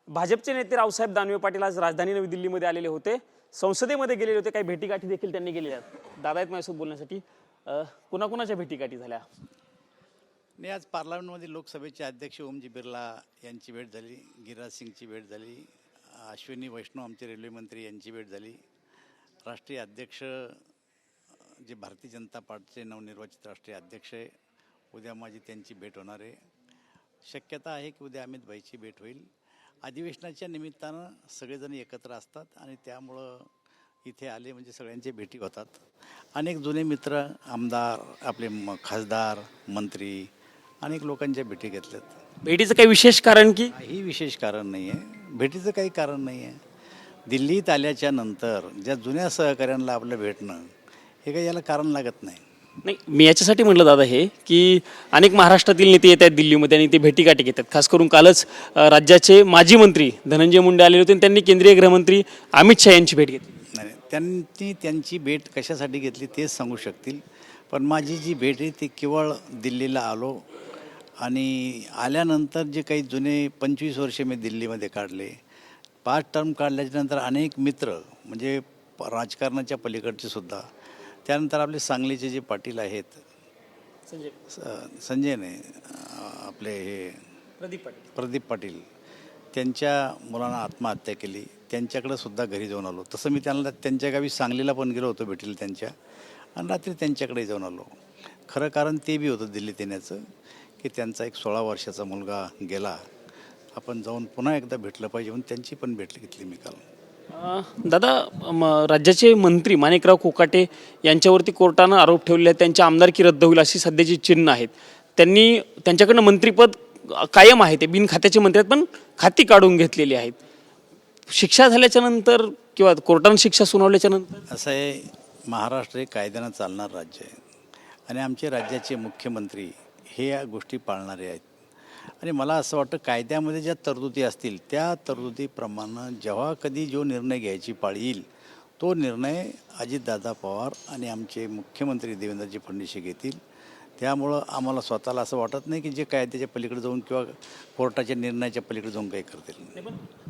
भाजपचे नेते रावसाहेब दानवे पाटील आज राजधानी नवी दिल्लीमध्ये आलेले होते, संसदेमध्ये गेलेले होते, काही भेटीगाठी देखील त्यांनी केलेल्या आहेत। दादा आहेत माझ्यासोबत बोलण्यासाठी। कुणाकुणाच्या भेटीगाठी झाल्या? नाही, आज पार्लमेंटमध्ये लोकसभेचे अध्यक्ष ओमजी बिर्ला यांची भेट झाली, गिरिराज सिंगची भेट झाली, अश्विनी वैष्णव आमचे रेल्वे मंत्री यांची भेट झाली, राष्ट्रीय अध्यक्ष जे भारतीय जनता पार्टीचे नवनिर्वाचित राष्ट्रीय अध्यक्ष आहे, उद्या माझी त्यांची भेट होणार आहे। शक्यता आहे की उद्या अमित भाईची भेट होईल। अधिवेशनाच्या निमित्तानं सगळेजण एकत्र असतात आणि त्यामुळं इथे आले म्हणजे सगळ्यांच्या भेटी होतात। अनेक जुने मित्र, आमदार, आपले खासदार, मंत्री अनेक लोकांच्या भेटी घेतल्यात। भेटीचं काही विशेष कारण की? काही विशेष कारण नाही आहे, भेटीचं काही कारण नाही आहे। दिल्लीत आल्याच्या नंतर ज्या जुन्या सहकाऱ्यांना आपलं भेटणं हे काही याला कारण लागत नाही। नाही, मी याच्यासाठी म्हटलं दादा हे की अनेक महाराष्ट्रातील नेते येत आहेत दिल्लीमध्ये आणि ते भेटीगाठी घेतात। खास करून कालच राज्याचे माजी मंत्री धनंजय मुंडे आलेले होते आणि त्यांनी केंद्रीय गृहमंत्री अमित शहा यांची भेट घेतली। नाही, त्यांनी त्यांची भेट कशासाठी घेतली तेच सांगू शकतील, पण माझी जी भेट आहे ती केवळ दिल्लीला आलो आणि आल्यानंतर जे काही जुने 25 वर्षे मी दिल्लीमध्ये काढले, 5 टर्म काढल्याच्यानंतर अनेक मित्र म्हणजे राजकारणाच्या पलीकडचे सुद्धा, त्यानंतर आपले सांगलीचे जे पाटील आहेत, संजय नाही आपले हे प्रदीप पाटील, त्यांच्या मुलांना आत्महत्या केली, त्यांच्याकडे सुद्धा घरी जाऊन आलो। तसं मी त्यांच्या गावी सांगलीला पण गेलो होतो भेटीला त्यांच्या, आणि रात्री त्यांच्याकडे जाऊन आलो। खरं कारण ते बी होतं दिल्लीत येण्याचं की त्यांचा एक 16 वर्षाचा मुलगा गेला, आपण जाऊन पुन्हा एकदा भेटलं पाहिजे म्हणून त्यांची पण भेट घेतली मी काल। दादा, राज्याचे मंत्री माणिकराव कोकाटे यांच्यावरती कोर्टानं आरोप ठेवले आहेत, त्यांची आमदारकी रद्द होईल अशी सध्याची चिन्ह आहेत। त्यांनी त्यांच्याकडनं मंत्रीपद कायम आहे, ते बिनखात्याचे मंत्री आहेत पण खाती काढून घेतलेली आहेत। शिक्षा झाल्याच्या नंतर किंवा कोर्टानं शिक्षा सुनावल्याच्या नंतर असं आहे, महाराष्ट्र हे कायद्यानं चालणार राज्य आहे आणि आमचे राज्याचे मुख्यमंत्री हे या गोष्टी पाळणारे आहेत। आणि मला असं वाटतं कायद्यामध्ये ज्या तरतुदी असतील त्या तरतुदीप्रमाणे जेव्हा कधी जो निर्णय घ्यायची पाळी येईल तो निर्णय अजितदादा पवार आणि आमचे मुख्यमंत्री देवेंद्रजी फडणवीस घेतील। त्यामुळं आम्हाला स्वतःला असं वाटत नाही की जे कायद्याच्या पलीकडे जाऊन किंवा कोर्टाच्या निर्णयाच्या पलीकडे जाऊन काही करतील।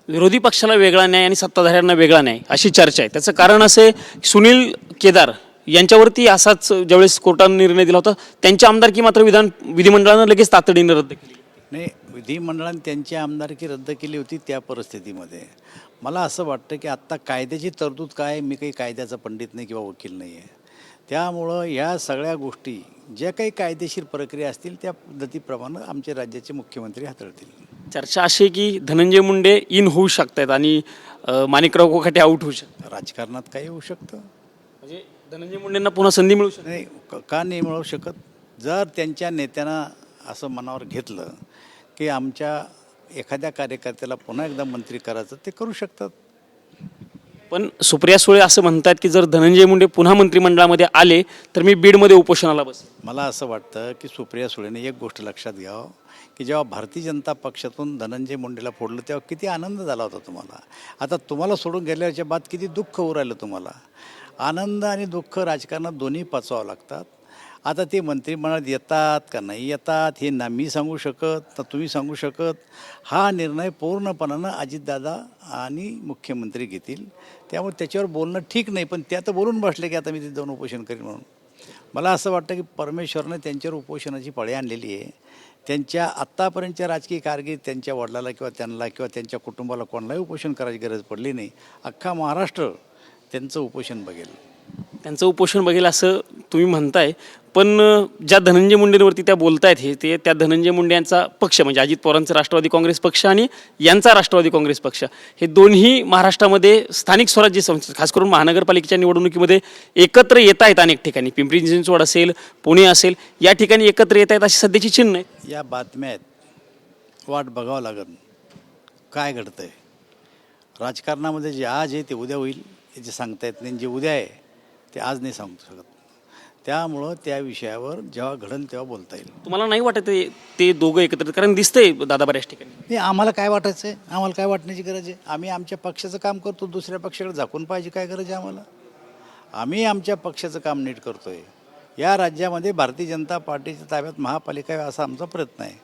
विरोधी पक्षाला वेगळा न्याय आणि सत्ताधाऱ्यांना वेगळा न्याय अशी चर्चा आहे। त्याचं कारण असे, सुनील केदार यांच्यावरती असाच ज्यावेळेस कोर्टाने निर्णय दिला होता, त्यांची आमदारकी मात्र विधिमंडळानं लगेच तातडीनं रद्द केली। नाही, विधिमंडळाने त्यांची आमदारकी रद्द केली होती त्या परिस्थितीमध्ये। मला असं वाटतं की आत्ता कायद्याची तरतूद काय, मी काही कायद्याचा पंडित नाही किंवा वकील नाही आहे, त्यामुळं या सगळ्या गोष्टी ज्या काही कायदेशीर प्रक्रिया असतील त्या पद्धतीप्रमाणे आमचे राज्याचे मुख्यमंत्री हाताळतील। चर्चा अशी आहे की धनंजय मुंडे इन होऊ शकतात आणि माणिकराव कोकाटे आउट होऊ शकतात। राजकारणात काही होऊ शकतं, म्हणजे धनंजय मुंडेंना पुन्हा संधी मिळू शकते? नाही, का नाही मिळू शकत? जर त्यांच्या नेत्यांना असं मनावर घेतलं की आमच्या एखाद्या कार्यकर्त्याला पुन्हा एकदा मंत्री करायचं, ते करू शकतात। पण सुप्रिया सुळे असं म्हणतात की जर धनंजय मुंडे पुन्हा मंत्रिमंडळामध्ये आले तर मी बीडमध्ये उपोषणाला बसेन। मला असं वाटतं की सुप्रिया सुळेने एक गोष्ट लक्षात घ्यावं की जेव्हा भारतीय जनता पक्षातून धनंजय मुंडेला फोडलं तेव्हा किती आनंद झाला होता तुम्हाला। आता तुम्हाला सोडून गेल्याच्या बाद किती दुःख होऊ राहिलं तुम्हाला। आनंद आणि दुःख राजकारणात दोन्ही पचवावं लागतात। आता ते मंत्रिमंडळात येतात का नाही येतात हे ना मी सांगू शकत ना तुम्ही सांगू शकत। हा निर्णय पूर्णपणानं अजितदादा आणि मुख्यमंत्री घेतील, त्यामुळे त्याच्यावर बोलणं ठीक नाही। पण ते आता बोलून बसले की आता मी तिथे जाऊन उपोषण करीन म्हणून। मला असं वाटतं की परमेश्वरनं त्यांच्यावर उपोषणाची पाळी आणलेली आहे। त्यांच्या आत्तापर्यंतच्या राजकीय कारकीर्दीत त्यांच्या वडिलाला किंवा त्यांना किंवा त्यांच्या कुटुंबाला कोणालाही उपोषण करायची गरज पडली नाही। अख्खा महाराष्ट्र त्यांचं उपोषण बघेल, त्यांचं उपोषण बघेल असं तुम्ही म्हणताय, पण ज्या धनंजय मुंडेंवरती त्या बोलतायत हे ते त्या धनंजय मुंडे यांचा पक्ष म्हणजे अजित पवारांचा राष्ट्रवादी काँग्रेस पक्ष आणि यांचा राष्ट्रवादी काँग्रेस पक्ष हे दोन्ही महाराष्ट्रामध्ये स्थानिक स्वराज्य संस्था खास करून महानगरपालिकेच्या निवडणुकीमध्ये एकत्र येत आहेत। अनेक ठिकाणी पिंपरी चिंचवड असेल, पुणे असेल, या ठिकाणी एकत्र येत आहेत अशी सध्याची चिन्ह आहे। या बातम्या वाट बघावं लागेल काय घडतंय राजकारणामध्ये। जे आज आहे ते उद्या होईल याचे सांगता येत नाही, जे उद्या आहे ते आज नाही सांगू शकत। त्यामुळं त्या विषयावर जेव्हा घडेल तेव्हा बोलता येईल। तुम्हाला नाही वाटत ते दोघं एकत्र? कारण दिसतंय दादा बऱ्याच ठिकाणी। नाही, आम्हाला काय वाटायचं आहे, आम्हाला काय वाटण्याची गरज आहे? आम्ही आमच्या पक्षाचं काम करतो, दुसऱ्या पक्षाकडे झाकून पाहिजे काय गरज आहे आम्हाला? आम्ही आमच्या पक्षाचं काम नीट करतो आहे। या राज्यामध्ये भारतीय जनता पार्टीच्या ताब्यात महापालिका आहे असा आमचा प्रयत्न आहे।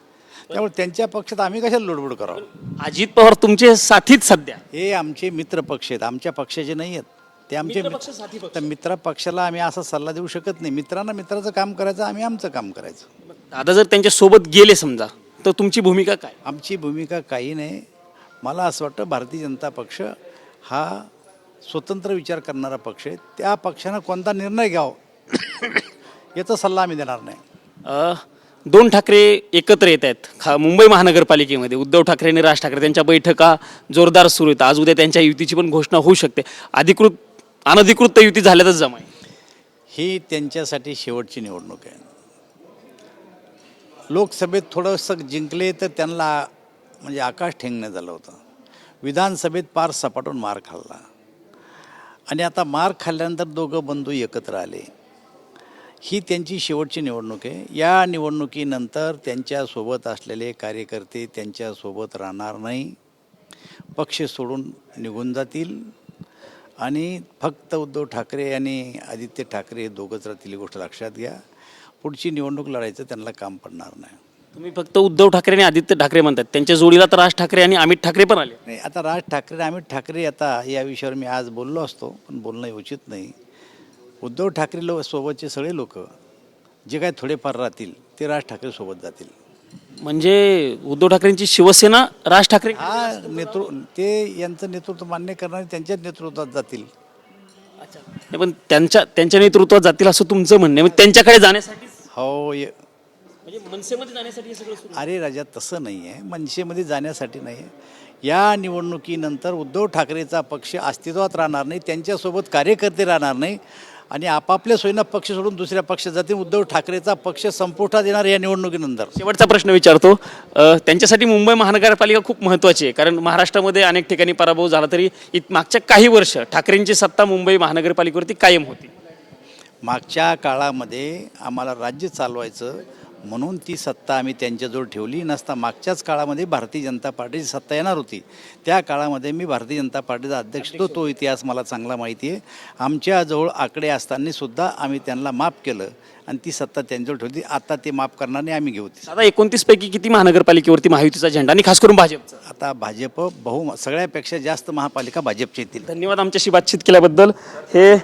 त्यामुळे त्यांच्या पक्षात आम्ही कशाला लुडबुड करावं? अजित पवार तुमचे साथीच सध्या. हे आमचे मित्र पक्ष आहेत, आमच्या पक्षाचे नाही आहेत ते आमचे मित्रपक्ष, साथी पक्ष. तर मित्र पक्षाला आम्ही असा सल्ला देऊ शकत नाही. मित्रांना मित्राचं काम करायचं, आम्ही आमचं काम करायचं. दादा जर त्यांच्या सोबत गेले समजा तर तुमची भूमिका काय? आमची भूमिका काही नाही. मला असं वाटतं भारतीय जनता पक्ष हा स्वतंत्र विचार करणारा पक्ष आहे. त्या पक्षानं कोणता निर्णय घ्यावा याचा सल्ला आम्ही देणार नाही. दोन ठाकरे एकत्र येत आहेत मुंबई महानगरपालिकेमध्ये. उद्धव ठाकरे आणि राज ठाकरे त्यांच्या बैठका जोरदार सुरू आहेत. आज उद्या त्यांच्या युतीची पण घोषणा होऊ शकते. अधिकृत अनधिकृत युती झाल्यातच जमाय. ही त्यांच्यासाठी शेवटची निवडणूक आहे. लोकसभेत थोडंसं जिंकले तर त्यांना म्हणजे आकाश ठेंगणं झालं होतं. विधानसभेत पार सपाटून मार खाल्ला आणि आता मार खाल्ल्यानंतर दोघं बंधू एकत्र आले. ही त्यांची शेवटची निवडणूक आहे. या निवडणुकीनंतर त्यांच्यासोबत असलेले कार्यकर्ते त्यांच्यासोबत राहणार नाही, पक्ष सोडून निघून जातील आणि फक्त उद्धव ठाकरे आणि आदित्य ठाकरे हे दोघंच राहतील. ही गोष्ट लक्षात घ्या. पुढची निवडणूक लढायचं त्यांना काम पडणार नाही. तुम्ही फक्त उद्धव ठाकरे आणि आदित्य ठाकरे म्हणतात, त्यांच्या जोडीला तर राज ठाकरे आणि अमित ठाकरे पण आले. नाही, आता राज ठाकरे अमित ठाकरे आता या विषयावर मी आज बोललो असतो, पण बोलणं उचित नाही. उद्धव ठाकरे सोबतचे सगळे लोक जे काय थोडेफार राहतील ते राज ठाकरे सोबत जातील. म्हणजे उद्धव ठाकरेंची शिवसेना राज ठाकरे हा ते यांचं नेतृत्व मान्य करणारे त्यांच्याच नेतृत्वात जातील. नाही, पण त्यांच्या नेतृत्वात जातील असं तुमचं म्हणणं आहे. मग त्यांच्याकडे जाण्यासाठी हो म्हणजे मनसेमध्ये जाण्यासाठी हे सगळं सुरू आहे? अरे राजा, तसं नाही आहे. मनसेमध्ये जाण्यासाठी नाही आहे. या निवडणुकीनंतर उद्धव ठाकरेचा पक्ष अस्तित्वात राहणार नाही, त्यांच्यासोबत कार्यकर्ते राहणार नाही आणि आपापल्या सोयीनं पक्ष सोडून दुसऱ्या पक्षात जातील. उद्धव ठाकरेचा पक्ष संपुष्टात येणार या निवडणुकीनंतर. शेवटचा प्रश्न विचारतो. त्यांच्यासाठी मुंबई महानगरपालिका खूप महत्त्वाची आहे, कारण महाराष्ट्रामध्ये अनेक ठिकाणी पराभव झाला तरी मागच्या काही वर्ष ठाकरेंची सत्ता मुंबई महानगरपालिकेवरती कायम होती. मागच्या काळामध्ये आम्हाला राज्य चालवायचं म्हणून ती सत्ता आम्ही त्यांच्याजवळ ठेवली नसता. मागच्याच काळामध्ये भारतीय जनता पार्टीची सत्ता येणार होती. त्या काळामध्ये मी भारतीय जनता पार्टीचा अध्यक्ष होतो. तो इतिहास मला चांगला माहिती आहे. आमच्याजवळ आकडे असतानासुद्धा आम्ही त्यांना माफ केलं आणि ती सत्ता त्यांच्याजवळ ठेवली. आता ते माफ करणार नाही, आम्ही घेऊ. आता 29 पैकी किती महानगरपालिकेवरती महायुतीचा झेंडा आणि खास करून भाजपचा? आता भाजप सगळ्यापेक्षा जास्त महापालिका भाजपच्या येतील. धन्यवाद आमच्याशी बातचीत केल्याबद्दल. हे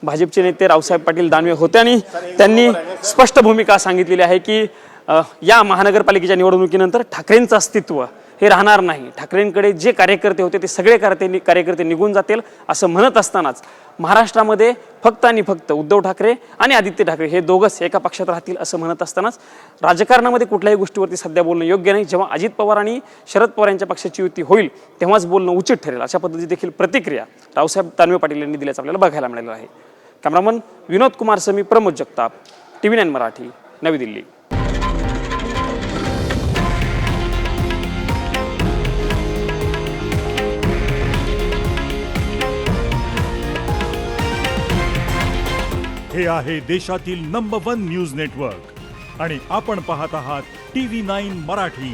भाजपचे नेते रावसाहेब पाटील दानवे होते आणि त्यांनी स्पष्ट भूमिका सांगितलेली आहे की या महानगरपालिकेच्या निवडणुकीनंतर ठाकरेंचं अस्तित्व हे राहणार नाही. ठाकरेंकडे जे कार्यकर्ते होते ते सगळे कार्यकर्ते निघून जातील असं म्हणत असतानाच महाराष्ट्रामध्ये फक्त आणि फक्त उद्धव ठाकरे आणि आदित्य ठाकरे हे दोघंच एका पक्षात राहतील असं म्हणत असतानाच राजकारणामध्ये कुठल्याही गोष्टीवरती सध्या बोलणं योग्य नाही. जेव्हा अजित पवार आणि शरद पवार यांच्या पक्षाची युती होईल तेव्हाच बोलणं उचित ठरेल, अशा पद्धतीची देखील प्रतिक्रिया रावसाहेब दानवे पाटील यांनी दिल्याचं आपल्याला बघायला मिळालेलं आहे. कॅमेरामन विनोद कुमार समी, प्रमोद जगताप, TV9 मराठी, नवी दिल्ली. हे आहे देशातील नंबर 1 न्यूज नेटवर्क आणि आपण पाहत आहात TV9 मराठी,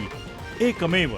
एकमेव.